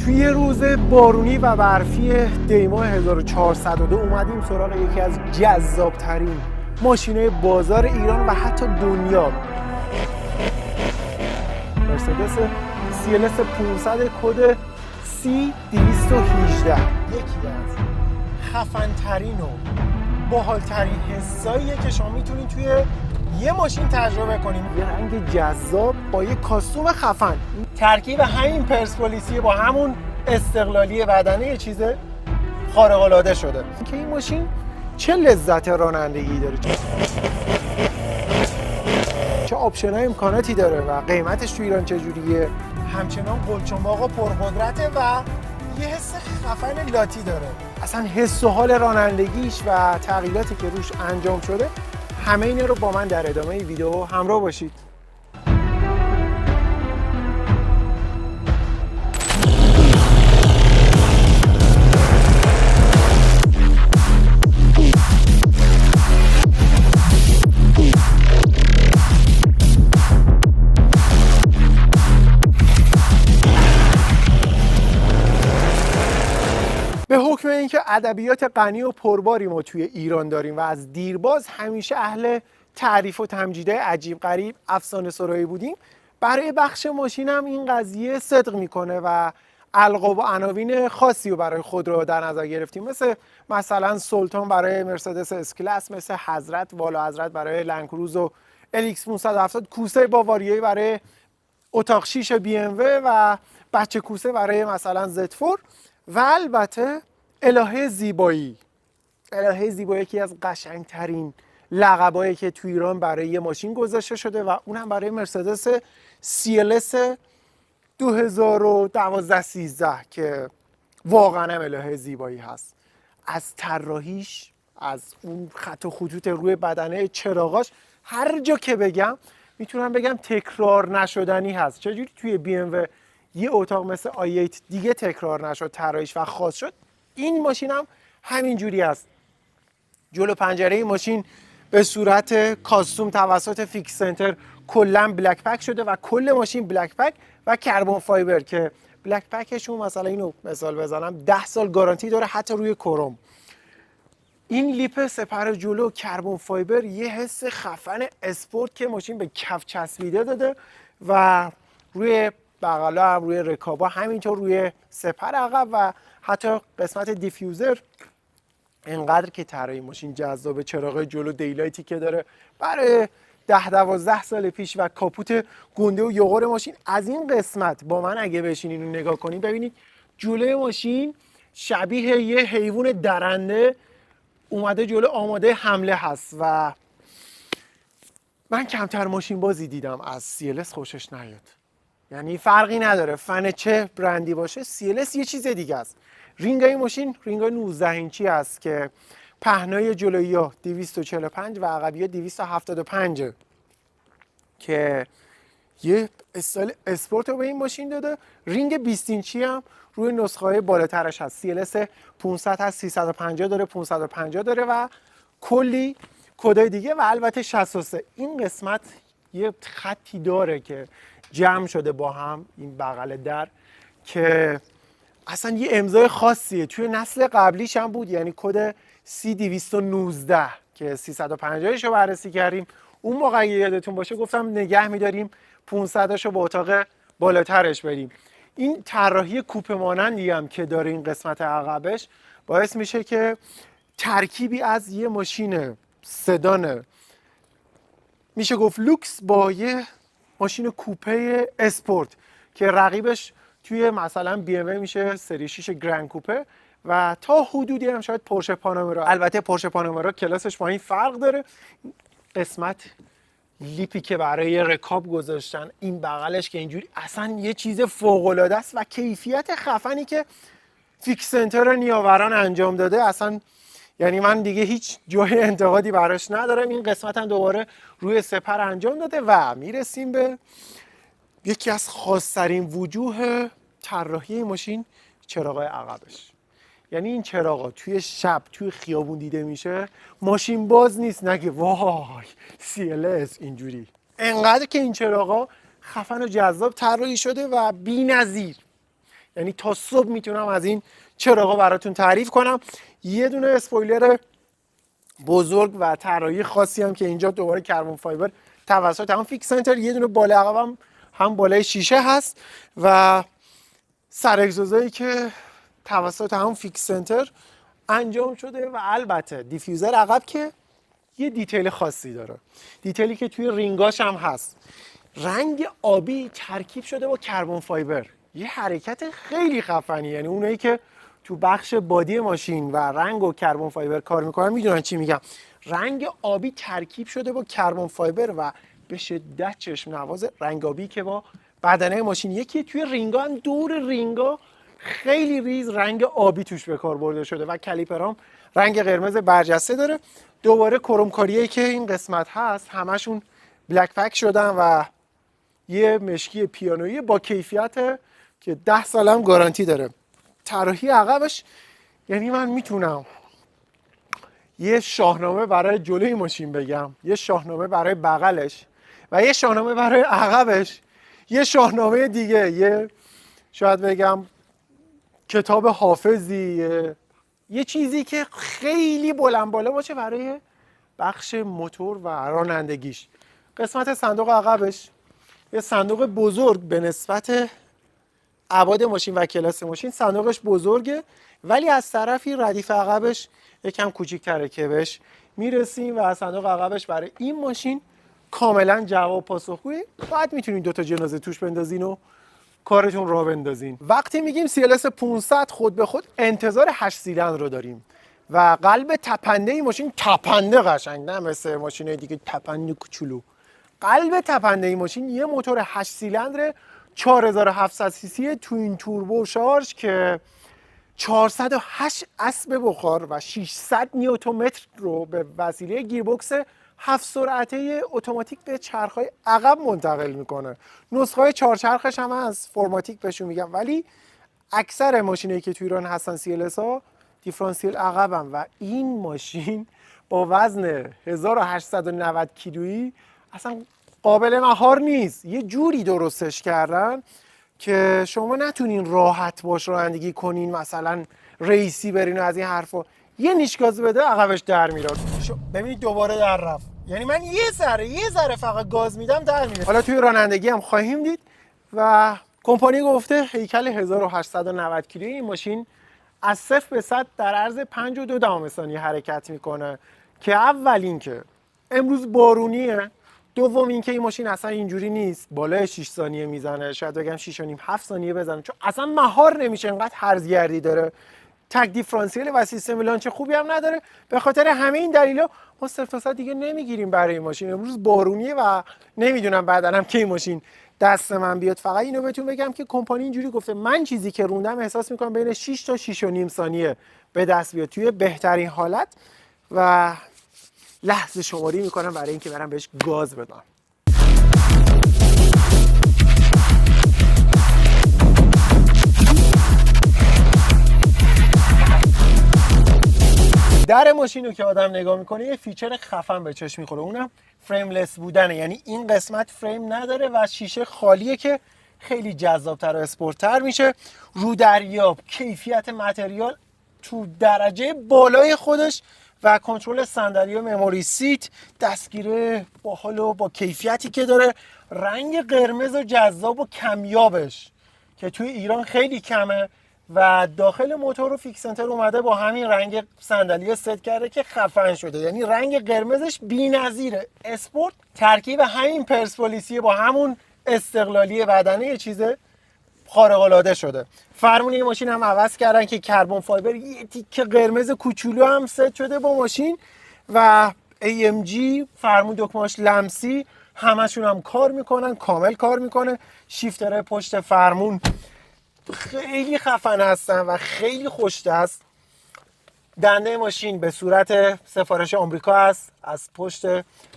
توی روز بارونی و برفی دیماه 1402 اومدیم سراغ یکی از جذابترین ماشین‌های بازار ایران و حتی دنیا، مرسدس CLS 500 کد C218. یکی از خفن‌ترین و باحال‌ترین حساییه که شما میتونید توی یه ماشین تجربه کنیم. یه رنگ جذاب با یه کاستوم خفن، ترکیب همین پرسپولیسی با همون استقلالی بدنه یه چیز خارق‌العاده شده که این ماشین چه لذت رانندگی داره، چه آپشن‌های امکاناتی داره و قیمتش تو ایران چجوریه. همچنان قلچنباغ و پرقدرته و یه حس خفن لاتی داره. اصلا حس و حال رانندگیش و تغییراتی که روش انجام شده، همه اینا رو با من در ادامه ویدیو همراه باشید. به حکم اینکه ادبیات غنی و پرباری ما توی ایران داریم و از دیرباز همیشه اهل تعریف و تمجیدهای عجیب غریب افسانه سرایی بودیم، برای بخش ماشین هم این قضیه صدق میکنه و القاب و عناوین خاصی رو برای خود رو در نظر گرفتیم، مثلا سلطان برای مرسدس اس کلاس، مثل حضرت والا حضرت برای لندکروز و LX 570، کوسه با واریایی برای اتاق شیش BMW و بچه کوسه برای مثلا Z4 و البته الهه زیبایی. الهه زیبایی یکی از قشنگترین لقبایی که تو ایران برای یه ماشین گذاشته شده و اونم برای مرسدس CLS 2012-13 که واقعا هم الهه زیبایی هست. از طراحیش، از اون خط و خطوط روی بدنه، چراغاش، هر جا که بگم میتونم بگم تکرار نشدنی هست. چجوری توی BMW یه اتاق مثل i8 دیگه تکرار نشد طراحیش و خاص شد، این ماشین هم همین جوری است. جلو پنجره این ماشین به صورت کاستوم توسط فیکس سنتر کلا بلک پک شده و کل ماشین بلک پک و کربن فایبر که بلک پکشون مثلا اینو مثال بزنم 10 سال گارانتی داره حتی روی کروم. این لیپ سپر جلو کربن فایبر یه حس خفن اسپورت که ماشین به کف چسبیده داده و روی بغلا هم، روی رکابا، همینطور روی سپر عقب و حتی قسمت دیفیوزر اینقدر که طراحی ماشین جذابه. چراغ جلو دیلایتی که داره برای 10-12 سال پیش و کاپوت گنده و یغور ماشین از این قسمت با من اگه بشینین و نگاه کنین ببینید جلوی ماشین شبیه یه حیوان درنده اومده جلو آماده حمله هست و من کمتر ماشین بازی دیدم از CLS خوشش نیاد. یعنی فرقی نداره فن چه برندی باشه، CLS یه چیز دیگه است. رینگای ماشین رینگای 19 اینچی است که پهنای جلویی ها 245 و عقبی ها 275 که یه استایل اسپورت رو به این ماشین داده. رینگ 20 اینچی هم روی نسخه های بالاترش هست. CLS 500 هست، 350 داره، 550 داره و کلی کدای دیگه و البته 63. این قسمت یه خطی داره که جمع شده با هم این بغل در که اصلا یه امضای خاصیه. توی نسل قبلیش هم بود، یعنی کد C219 که 350 رو بررسی کردیم اون موقع اگه یادتون باشه گفتم نگه میداریم 500 رو به اتاق بالاترش بریم. این طراحی کوپه مانندی هم که داره این قسمت عقبش باعث میشه که ترکیبی از یه ماشین سدان میشه گفت لوکس با یه ماشین کوپه اسپورت که رقیبش توی مثلا BMW میشه سری 6 گرند کوپه و تا حدودی هم شاید پورشه پانامرا. البته پورشه پانامرا کلاسش با این فرق داره. قسمت لیپی که برای رکاب گذاشتن، این بغلش که اینجوری اصلا یه چیز فوق العاده است و کیفیت خفنی که فیکس سنتر نیاوران انجام داده اصلا، یعنی من دیگه هیچ جای انتقادی براش ندارم. این قسمت هم دوباره روی سپر انجام داده و میرسیم به یکی از خاص‌ترین وجوه طراحی ماشین، چراغ‌های عقبش. یعنی این چراغا توی شب توی خیابون دیده میشه، ماشین باز نیست نگه وای CLS اینجوری. انقدر که این چراغا خفن و جذاب طراحی شده و بی‌نظیر. یعنی تا صبح میتونم از این چراغا براتون تعریف کنم. یه دونه اسپویلر بزرگ و طراحی خاصی هم که اینجا دوباره کربن فایبر توسط هم فیکس سنتر، یه دونه بالا عقب هم بالای شیشه هست و سر اگزوزایی که توسط هم فیکس سنتر انجام شده و البته دیفیوزر عقب که یه دیتیل خاصی داره، دیتیلی که توی رینگاش هم هست. رنگ آبی ترکیب شده با کربن فایبر، یه حرکت خیلی خفنی. یعنی اونایی که تو بخش بادی ماشین و رنگ و کربن فایبر کار میکنن میدونن چی میگم. رنگ آبی ترکیب شده با کربن فایبر و به شدت چشم نواز. رنگ آبی که با بدنه ماشین یکی توی رینگا هم دور رینگا خیلی ریز رنگ آبی توش به کار برده شده و کالیپرام رنگ قرمز برجسته داره. دوباره کرومکاریایی که این قسمت هست همشون بلک پک شدن و یه مشکی پیانویی با کیفیت که 10 سال هم گارانتی داره. طراحی عقبش یعنی من میتونم یه شاهنامه برای جلوی ماشین بگم، یه شاهنامه برای بغلش و یه شاهنامه برای عقبش، یه شاهنامه دیگه، یه شاید بگم کتاب حافظی، یه چیزی که خیلی بلند بالا باشه برای بخش موتور و رانندگیش. قسمت صندوق عقبش یه صندوق بزرگ به نسبت ابعاد ماشین و کلاس ماشین صندوقش بزرگه، ولی از طرفی ردیف عقبش یکم کوچیک‌تره که بهش میرسیم و صندوق عقبش برای این ماشین کاملا جواب پاسخگویه. بعد میتونین 2 تا جنازه توش بندازین و کارتون راه بندازین. وقتی میگیم CLS 500 خود به خود انتظار 8 سیلندر رو داریم و قلب تپنده این ماشین تپنده قشنگ، نه مثل ماشینای دیگه تپنده کوچولو. قلب تپنده این ماشین یه موتور 8 سیلندر 4700 سی سی توین توربو شارژ که 408 اسب بخار و 600 نیوتنمتر رو به وسیله گیربکس 7 سرعته اتوماتیک به چرخ‌های عقب منتقل میکنه. نسخه‌های 4 چرخش هم از فرماتیک بهشون میگم، ولی اکثر ماشینایی که تو ایران هستن CLS ها دیفرانسیل عقبن و این ماشین با وزن 1890 کیلویی اصلا قابل مهار نیست. یه جوری درستش کردن که شما نتونین راحت باش رانندگی کنین، مثلا ریسی برین و از این حرفا. یه نیش گاز بده عقبش در میاد. ببینید دوباره در رفت. یعنی من یه ذره فقط گاز میدم در میاد. حالا توی رانندگی هم خواهیم دید و کمپانی گفته هیکل 1890 کیلویی این ماشین از 0 به 100 در عرض 5.2 ثانیه حرکت میکنه که اول اینکه امروز بارونیه، دوم اینکه این ماشین اصلا اینجوری نیست بالای 6 ثانیه میزنه، شاید بگم 6 و نیم 7 ثانیه بزنه، چون اصلا مهار نمیشه، انقدر هرزگردی داره، تک دیفرانسیل و سیستم لانچ خوبی هم نداره. به خاطر همه این دلیلا ما 0 تا 100 دیگه نمیگیریم برای این ماشین. امروز بارونیه و نمیدونم بعداً هم که این ماشین دست من بیاد. فقط اینو بهتون بگم که کمپانی اینجوری گفته، من چیزی که روندم احساس میکنم بین 6 تا 6 و نیم ثانیه به دست بیاد توی بهترین حالت و لحظه شماری میکنم برای اینکه برم بهش گاز بدم. در ماشین رو که آدم نگاه میکنه یه فیچر خفن به چشم میخوره، اونم فریملس بودنه. یعنی این قسمت فریم نداره و شیشه خالیه که خیلی جذابتر و اسپورتتر میشه. رو دریاب، کیفیت متریال تو درجه بالای خودش و کنترل صندلی و مموری سیت، دستگیره باحال و با کیفیتی که داره. رنگ قرمز و جذاب و کمیابش که توی ایران خیلی کمه و داخل موتور و فیکس سنتر اومده با همین رنگ صندلی ست کرده که خفن شده. یعنی رنگ قرمزش بی‌نظیره، اسپورت، ترکیب همین پرسپولیسی با همون استقلالی بدنه یه چیز خارق‌العاده شده. فرمون این ماشین هم عوض کردن که کربن فایبر یه تیکه قرمز کوچولو هم ست شده با ماشین و AMG فرمون دکمه‌اش لمسی همشون هم کار میکنن، کامل کار میکنه. شیفترهای پشت فرمون خیلی خفن هستن و خیلی خوش‌دست. دنده ماشین به صورت سفارش آمریکا هست، از پشت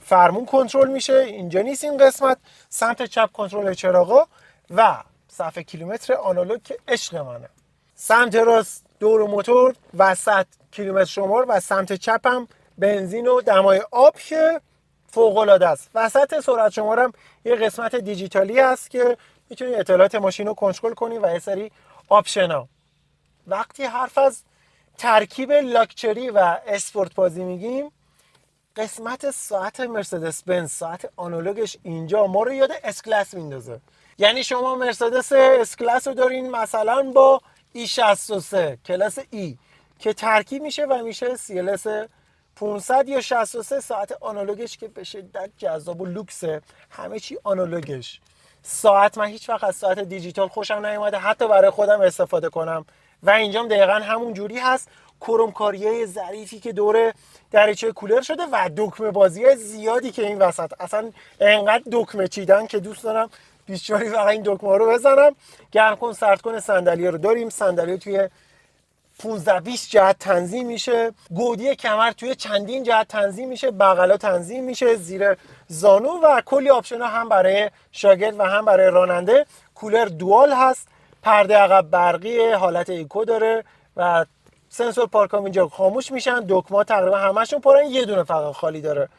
فرمون کنترل میشه، اینجا نیست این قسمت. سمت چپ کنترل چراغا و صفحه کیلومتر آنالوگ که عشق منه. سمت راست دور موتور، وسط کیلومتر شمار و سمت چپ هم بنزین و دمای آب که فوق‌العاده است. وسط سرعت شمارم یه قسمت دیجیتالی هست که میتونی اطلاعات ماشین رو کنترل کنی و یه سری آپشنا. وقتی حرف از ترکیب لاکچری و اسپورت بازی میگیم، قسمت ساعت مرسدس بنز، ساعت آنالوگش اینجا ما رو یاد اس کلاس میندازه. یعنی شما مرسدس اس کلاس رو دارین مثلا با ای 63 کلاس ای که ترکیب میشه و میشه CLS 500 یا 63. ساعت آنالوگش که به شدت جذاب و لوکسه، همه چی آنالوگش. ساعت من هیچ وقت از ساعت دیجیتال خوشم نیومده، حتی برای خودم استفاده کنم و اینجام دقیقا همون جوری هست. کرومکاریای ظریفی که دور دریچه کولر شده و دکمه بازی زیادی که این وسط، اصلا انقدر دکمه چیدن که دوست دارم بیشتری فقط این دکمه رو بزنم. گرم کن سرد کن صندلی رو داریم. صندلی توی 15-20 جهت تنظیم میشه، گودی کمر توی چندین جهت تنظیم میشه، بغلا تنظیم میشه، زیر زانو و کلی آپشن هم برای شاگرد و هم برای راننده. کولر دوال هست، پرده عقب برقی، حالت ایکو داره و سنسور پارکام اینجا خاموش میشن. دکمه تقریبا همشون پرن، یه دونه فقط خالی داره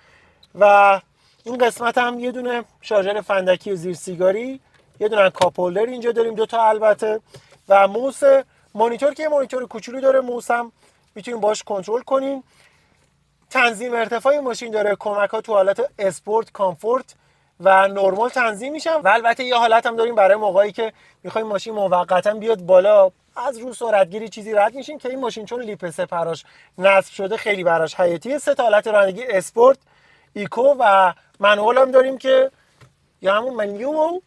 و این قسمت هم یه دونه شارژر فندکی و زیر سیگاری، یه دونه کاپ هولدر اینجا داریم، دوتا البته، و موس مانیتور که یه مانیتور کوچولو داره. موس هم میتونیم باش کنترل کنین. تنظیم ارتفاع ماشین داره، کمک ها تو حالت اسپورت، کامفورت و نرمال تنظیم میشن و البته یه حالت هم داریم برای موقعی که میخوایم ماشین موقتا بیاد بالا، از رو سرعتگیری چیزی رد میشین که این ماشین چون لیپ سپراش نصب شده خیلی براش حیاتیه. سه تا حالت رانندگی، اسپورت، ایکو و منوال هم داریم که یا همون منیو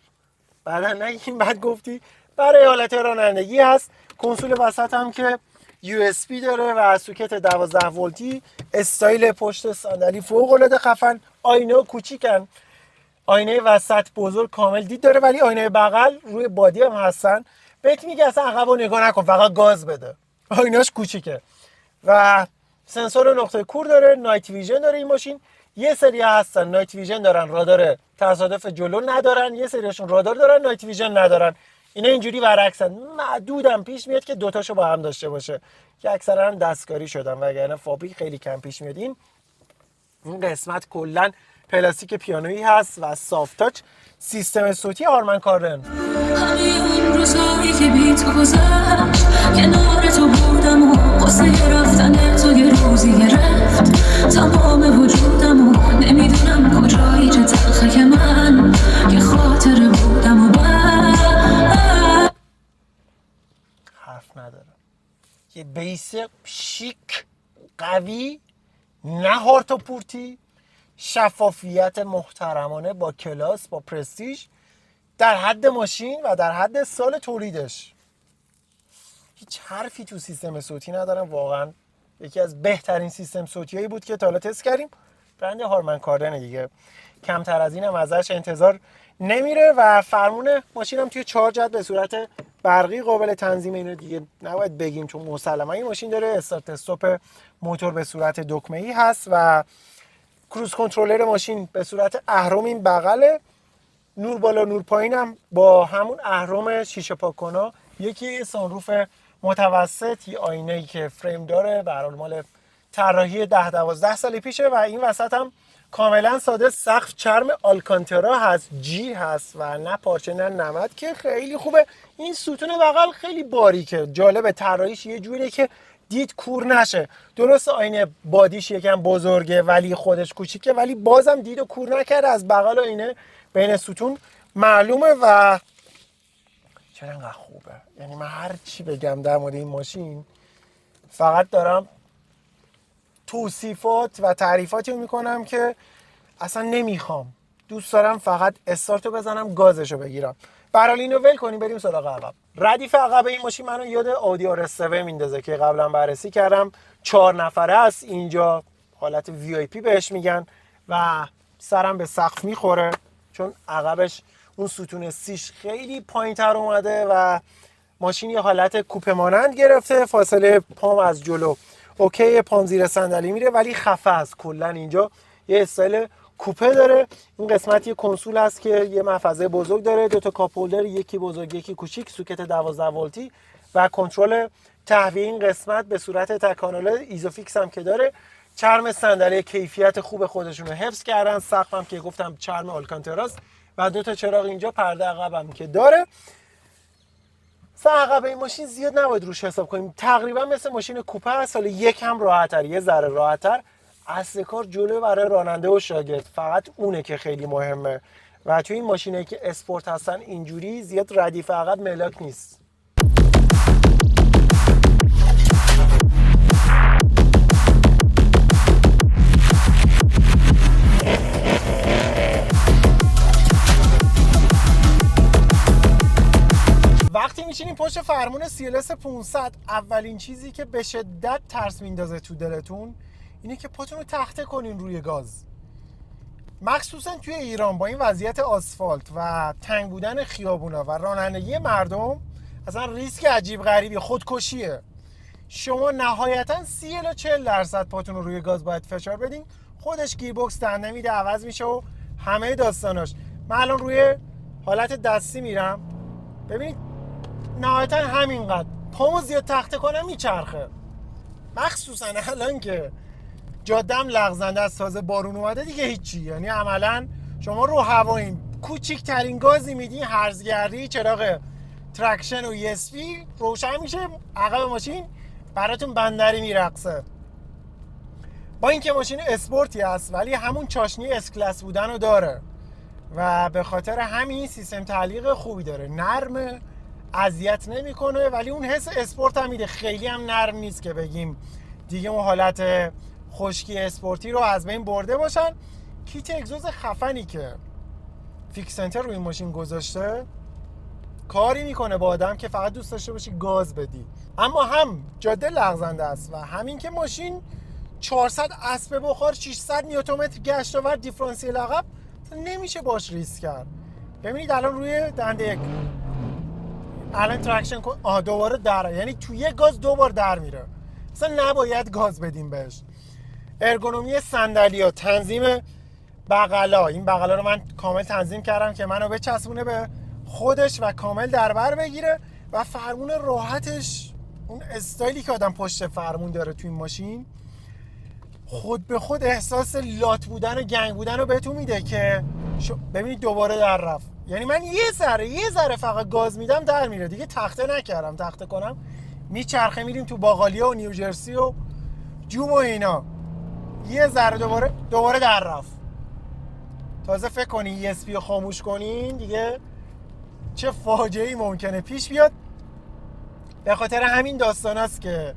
بعدا نگیم بعد گفتی برای حالت رانندگی هست. کنسول وسط هم که USB داره و سوکت 12 ولتی. استایل پشت صندلی فوق العاده خفن. آینه کوچیکن، آینه وسط بزرگ کامل دید داره، ولی آینه بغل روی بادی هم هستن. بهت میگه اصلا عقبو نگاه نکن، فقط گاز بده. آینه‌اش کوچیکه و سنسور نقطه کور داره. نایت ویژن داره این ماشین. یه سری هستن نایت ویژن دارن، رادار تصادف جلو ندارن، یه سریاشون رادار دارن نایت ویژن ندارن. اینا اینجوری برعکسن. معدودم پیش میاد که دوتاشو با هم داشته باشه که اکثرا دستکاری شدن وگرنه فابریک خیلی کم پیش میاد. این قسمت کلا پلاستیک پیانویی هست و سافت تاچ. سیستم صوتی آرمن کاردن. همین روزایی که بی تو گذشت کنار تو بودم و قصه رفتن تو یه روزی گرفت تمام وجودم و نمیدونم کجایی چه تلخه که من یه خاطره بودم و حرف نداره. یه بیس شیک قوی، نه هارت و پورتی، شفافیت محترمانه با کلاس، با پرستیژ، در حد ماشین و در حد سال تولیدش. هیچ حرفی تو سیستم صوتی ندارم. واقعا یکی از بهترین سیستم صوتیایی بود که تا حالا تست کردیم. برند هارمن کاردن دیگه، کمتر از این هم ازش انتظار نمیره و فرمون ماشینم توی 4 جهت به صورت برقی قابل تنظیم. اینو دیگه نباید بگیم چون مسلما این ماشین داره. استارت استاپ موتور به صورت دکمه‌ای هست و کروز کنترلر ماشین به صورت اهرم این بغله. نور بالا نور پایین هم با همون اهرم شیشه پاک‌کنا. یکی سانروف متوسط، یه آینه‌ای که فریم داره، به هر حال مال طراحی 10-12 سال پیشه و این وسط هم کاملا ساده. سقف چرم آلکانترا هست، جی هست و نه پارچه نه نمد که خیلی خوبه. این ستون بغل خیلی باریکه، جالبه. طراحیش یه جوریه که دید کور نشه. درست آینه بادیش یکم بزرگه ولی خودش کوچیکه، ولی بازم دید و کور نکرده. از بغل آینه بین ستون معلومه و چرا انقدر خوبه. یعنی من هر چی بگم در مورد این ماشین فقط دارم توصیفات و تعریفاتی رو میکنم که اصلا نمیخوام. دوست دارم فقط استارتو بزنم، گازشو بگیرم. برحال اینو ول کنیم بریم سراغ عقب. ردیف عقب این ماشین منو یاد آدی RS7 میندازه که قبلا بررسی کردم. 4 نفره است. اینجا حالت VIP بهش میگن و سرم به سقف میخوره چون عقبش اون ستون سیش خیلی پایینتر اومده و ماشین یه حالت کوپه مانند گرفته. فاصله پام از جلو اوکی، پام زیر صندلی میره ولی خفه است. کلا اینجا یه استایل کوپه داره. این قسمت یه کنسول هست که یه محفظه بزرگ داره، 2 تا کاپ هولدر، یکی بزرگ یکی کوچیک، سوکت 12 ولتی و کنترل تهویه این قسمت به صورت تک کانال. ایزوفیکس هم که داره. چرم صندلی کیفیت خوب خودشون رو حفظ کردن. سقفم که گفتم چرم آلکانتراست و 2 تا چراغ اینجا، پرده عقبم که داره. عقب این ماشین زیاد نباید روش حساب کنیم، تقریبا مثل ماشین کوپه است، سال یک هم راحت‌تر، یه ذره راحت‌تر. اصل کار جلو برای راننده و شاگرد، فقط اونه که خیلی مهمه و توی این ماشینایی که اسپورت هستن اینجوری زیاد ردیف عقب ملاک نیست. وقتی میشینیم پشت فرمون CLS 500 اولین چیزی که به شدت ترس میندازه تو دلتون اینه که پاتون رو تخته کنین روی گاز. مخصوصا توی ایران با این وضعیت آسفالت و تنگ بودن خیابونا و رانندگی مردم اصلا ریسک عجیب غریبی خودکشیه. شما نهایتا 30 الی 40% پاتون رو روی گاز باید فشار بدین، خودش گیربکس دنده میده، عوض میشه و همه داستاناش. من الان روی حالت دستی میرم، ببینید نهایتا همینقدر پامو زیاد تخته کنم میچرخه. مخصوصا الان که جادم لغزنده از تازه بارون اومده دیگه هیچی، یعنی عملا شما رو هوایین، کوچیکترین گازی میدین هرزگردی چراغ ترکشن و ESP روشن میشه، عقب ماشین براتون بندری میرقصه. با اینکه ماشین اسپورتی است ولی همون چاشنی اس کلاس بودن رو داره و به خاطر همین سیستم تعلیق خوبی داره، نرمه، اذیت نمیکنه ولی اون حس اسپورت هم میده. خیلی هم نرم نیست که بگیم دیگه اون حالت خشکی اسپورتی رو از بین برده باشن. کیت اگزوز خفنی که فیکس سنتر روی این ماشین گذاشته کاری میکنه با آدم که فقط دوست داشته باشی گاز بدی، اما هم جاده لغزنده است و همین که ماشین 400 اسب بخار 600 نیوتنمتر گشت آور دیفرانسیل عقب نمیشه باش ریسک کرد. ببینید الان روی دنده یک الان ترکشن کن دوباره در، یعنی توی یک گاز دوبار در میره، اصلا نباید گاز بدیم بهش. ارگونومی صندلی‌ها، تنظیم بغلا، این بغلا رو من کامل تنظیم کردم که منو بچسبونه به خودش و کامل در بر بگیره و فرمون راحتش، اون استایلی که آدم پشت فرمون داره توی این ماشین خود به خود احساس لات بودن و گنگ بودن رو بهتون میده که ببینید دوباره در رفت. یعنی من یه ذره فقط گاز میدم در میره دیگه، تخته نکردم، تخته کنم میچرخه، میریم تو باقالیا و نیوجرسی و جوم و اینا، یه ذره دوباره در رفت. تازه فکر کنی ESP رو خاموش کنین دیگه چه فاجعه‌ای ممکنه پیش بیاد. به خاطر همین داستان است که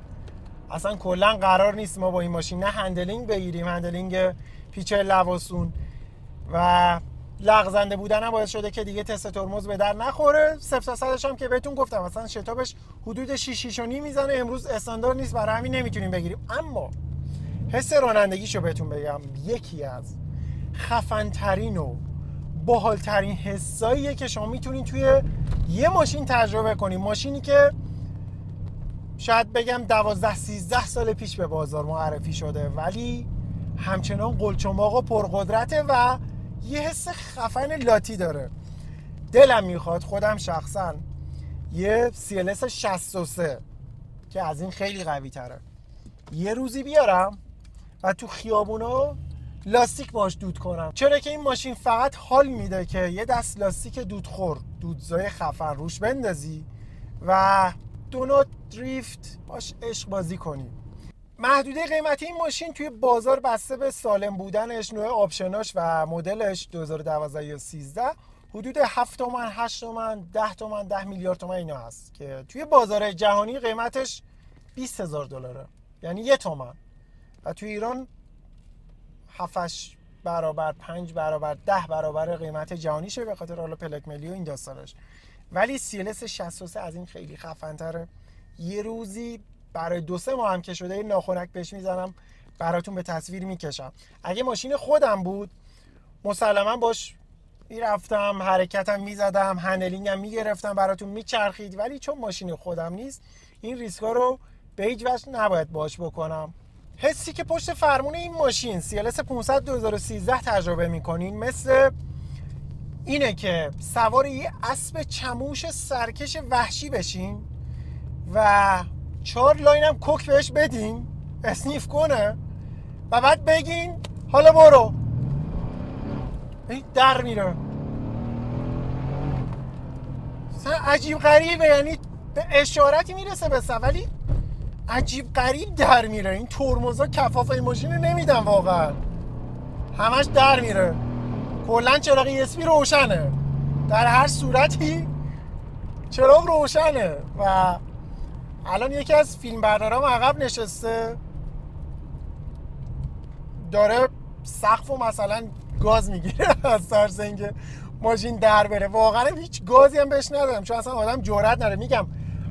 اصلا کلا قرار نیست ما با این ماشین نه هندلینگ بگیریم، هندلینگ پیچ لواسون، و لغزنده بودن هم باعث شده که دیگه تست ترمز به در نخوره. 0 تا 100 هم که بهتون گفتم مثلا شتابش حدود 6.5 میزنه، امروز استاندارد نیست برای همین نمیتونیم بگیریم. اما حس رانندگیشو بهتون بگم یکی از خفن‌ترین و باحال‌ترین حساییه که شما میتونین توی یه ماشین تجربه کنین. ماشینی که شاید بگم 12-13 سال پیش به بازار معرفی شده ولی همچنان قلچماق و پرقدرته و یه حس خفن لاتی داره. دلم میخواد خودم شخصا یه CLS 63 که از این خیلی قوی تره یه روزی بیارم و تو خیابونا لاستیک باش دود کنم، چرا که این ماشین فقط حال میده که یه دست لاستیک دودخور، دودزای خفن روش بندازی و دونات دریفت باش عشق بازی کنی. محدوده قیمتی این ماشین توی بازار بسته به سالم بودنش، نوع آپشناش و مدلش 2012 یا 13 حدود 7 تومن، 8 تومن، 10 تومن، 10 میلیارد تومن اینا هست که توی بازار جهانی قیمتش 20,000 دلاره، یعنی 1 تومن، و توی ایران 7 برابر، 5 برابر، 10 برابر قیمت جهانیشه به خاطر حالا پلک ملی و این داستانش. ولی CLS 63 از این خیلی خفن‌تره. یه روزی برای 2-3 ماه هم که شده ناخنک بهش میزنم براتون به تصویر میکشم. اگه ماشین خودم بود مسلما باش میرفتم، حرکتم میزدم، هندلینگم میگرفتم، براتون میچرخید، ولی چون ماشین خودم نیست این ریسکا رو به هیچ وجه نباید باش بکنم. حسی که پشت فرمون این ماشین CLS 500 2013 تجربه میکنین مثل اینه که سوار یه اسب چموش سرکش وحشی بشین و 4 لاین هم کوک بهش بدین اسنیف کنه و بعد بگین حالا برو، این در میره. عجیب غریبه، یعنی به اشارتی میرسه به سر، ولی عجیب غریب در میره. این ترمزا کفاف این ماشین رو نمیدن واقعا، همش در میره. کلا چراغ ESP روشنه، در هر صورتی چراغ روشنه. و الان یکی از فیلمبردارام عقب نشسته داره سقف و مثلا گاز میگیره از ترس اینکه ماشین در بره. واقعا هیچ گازی هم بهش ندادم چون اصلا آدم جرئت نداره. میگم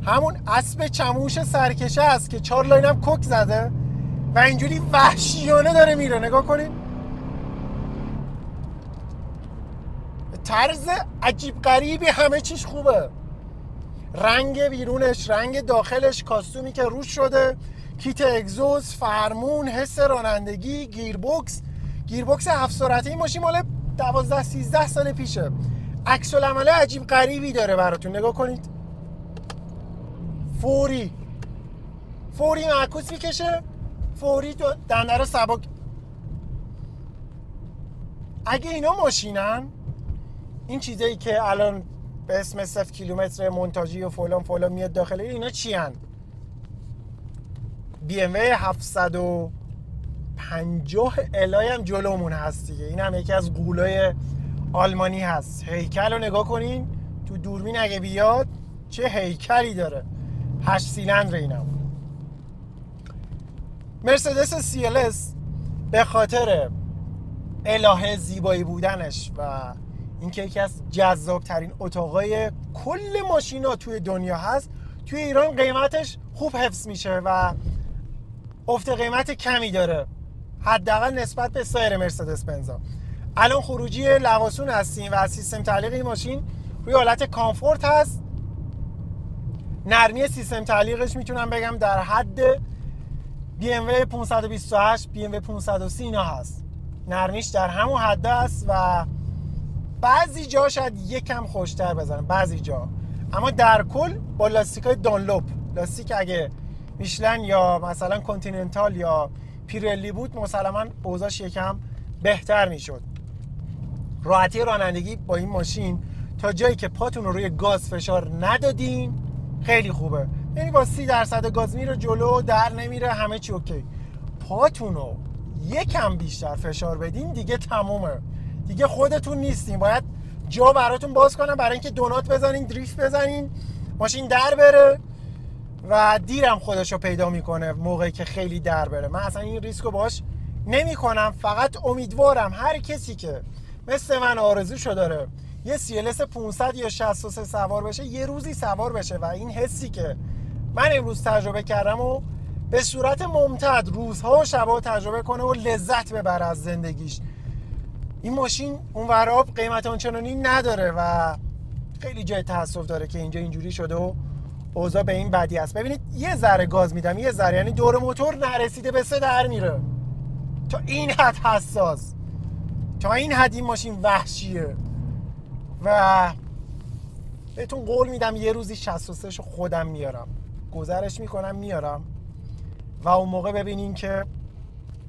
همون اسب چموش سرکشه است که 4 لاین هم کوک زده و اینجوری وحشیانه داره میره. نگاه کنین طرز عجیب غریبی، همه چیش خوبه، رنگ بیرونش، رنگ داخلش، کاستومی که روش شده، کیت اگزوز، فرمون، حس رانندگی، گیربکس 7 سرعته. این ماشین مال 12-13 سال پیشه. عکس العمل عجیب غریبی داره براتون. نگاه کنید، فوری معکوس میکشه، فوری دنده رو سبک. اگه اینا ماشینن، این چیزایی که الان به اسم 0 کیلومتر مونتاژی و فلان میاد داخل اینا چی هن؟ BMW 750 الای هم جلومون هست دیگه. این هم یکی از غولای آلمانی هست. هیکل رو نگاه کنین تو دوربین اگه بیاد چه هیکلی داره. 8 سیلندر اینم. مرسدس CLS به خاطر الهه زیبایی بودنش و اینکه یکی از جذابترین اتاقای کل ماشینا توی دنیا هست، توی ایران قیمتش خوب حفظ میشه و افت قیمت کمی داره، حداقل نسبت به سایر مرسدس بنزا. الان خروجی لواسون هستیم و سیستم تعلیق این ماشین روی حالت کامفورت هست. نرمی سیستم تعلیقش میتونم بگم در حد BMW 528، BMW 530 اینا هست. نرمیش در همون حد است و بعضی جا شاید یکم خوشتر بزنه، بعضی جا، اما در کل با لاستیکای دانلوپ، لاستیک اگه میشلن یا مثلا کانتیننتال یا پیرلی بود مسلما اوضاعش یکم بهتر میشد. راحتی رانندگی با این ماشین تا جایی که پاتون رو روی گاز فشار ندادین خیلی خوبه. یعنی با 30% گاز میره جلو، در نمیره، همه چی اوکی. پاتون رو یکم بیشتر فشار بدین دیگه تمومه، دیگه خودتون نیستین. باید جا براتون باز کنم برای اینکه دونات بزنین، دریفت بزنین، ماشین در بره و دیرم خودشو پیدا میکنه موقعی که خیلی در بره. من اصلا این ریسکو باش نمی کنم. فقط امیدوارم هر کسی که مثل من آرزوشو داره یه CLS 500 یا 63 سوار بشه یه روزی سوار بشه و این حسی که من امروز تجربه کردم و به صورت ممتد روزها و شبها تجربه کنه و لذت ببره از زندگیش. این ماشین اون وراب قیمت آنچنانی نداره و خیلی جای تأسف داره که اینجا اینجوری شده و اوضاع به این بدی است. ببینید یه ذره گاز میدم، یه ذره، یعنی دور موتور نرسیده به 3 در میره. تا این حد حساس، تا این حد این ماشین وحشیه و بهتون قول میدم یه روزی 63 شو خودم میارم، گذرش میکنم میارم و اون موقع ببینین که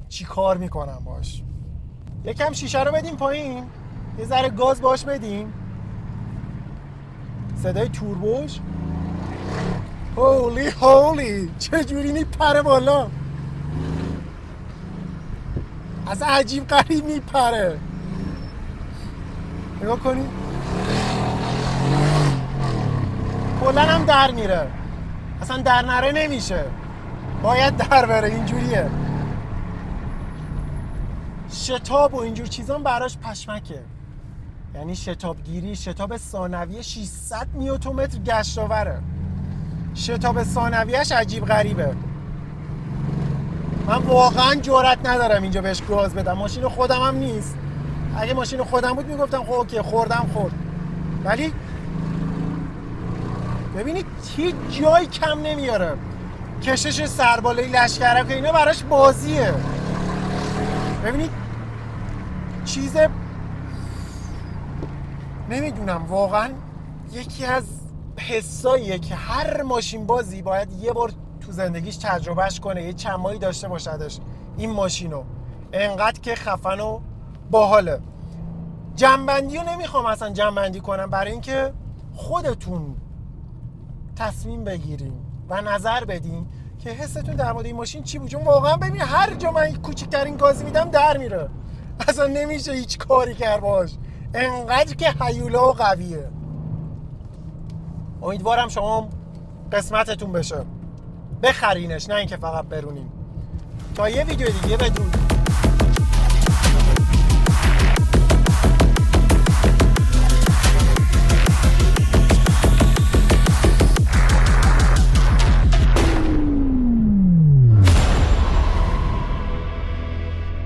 چی کار میکنم باش. یکم شیشه رو بدیم پایین، یه ذره گاز باش بدیم، صدای توربوش هولی چجوری میپره بالا، اصلا عجیب غریب میپره. نگاه کنید کلا هم در میره، اصلا در نره نمیشه، باید در بره، اینجوریه. شتاب و اینجور چیزان براش پشمکه، یعنی شتابگیری، شتاب ثانویه 600 نیوتن گشت آوره. شتاب ثانویه‌اش عجیب غریبه. من واقعا جرئت ندارم اینجا بهش گاز بدم، ماشین خودم هم نیست. اگه ماشین خودم بود میگفتم خب اوکی خورد، ولی ببینید هیچ جای کم نمیاره. کشش سربالایی لشکرک اینا براش بازیه. ببینید چیز نمیدونم، واقعا یکی از حساییه که هر ماشین بازی باید یه بار تو زندگیش تجربهش کنه، یه چمایی داشته باشدش این ماشینو، انقدر که خفن و باحاله. جنبندی رو نمیخوام اصلا جنبندی کنم برای اینکه خودتون تصمیم بگیریم و نظر بدین که حستون در مورد این ماشین چی بود. چون واقعا ببین هر جا من کوچکترین گازی میدم در میره، اصلا نمیشه هیچ کاری کرد باش، انقدر که هیولا و قویه. امیدوارم شما قسمتتون بشه بخرینش، نه اینکه فقط برونین. تا یه ویدیو دیگه بدرود.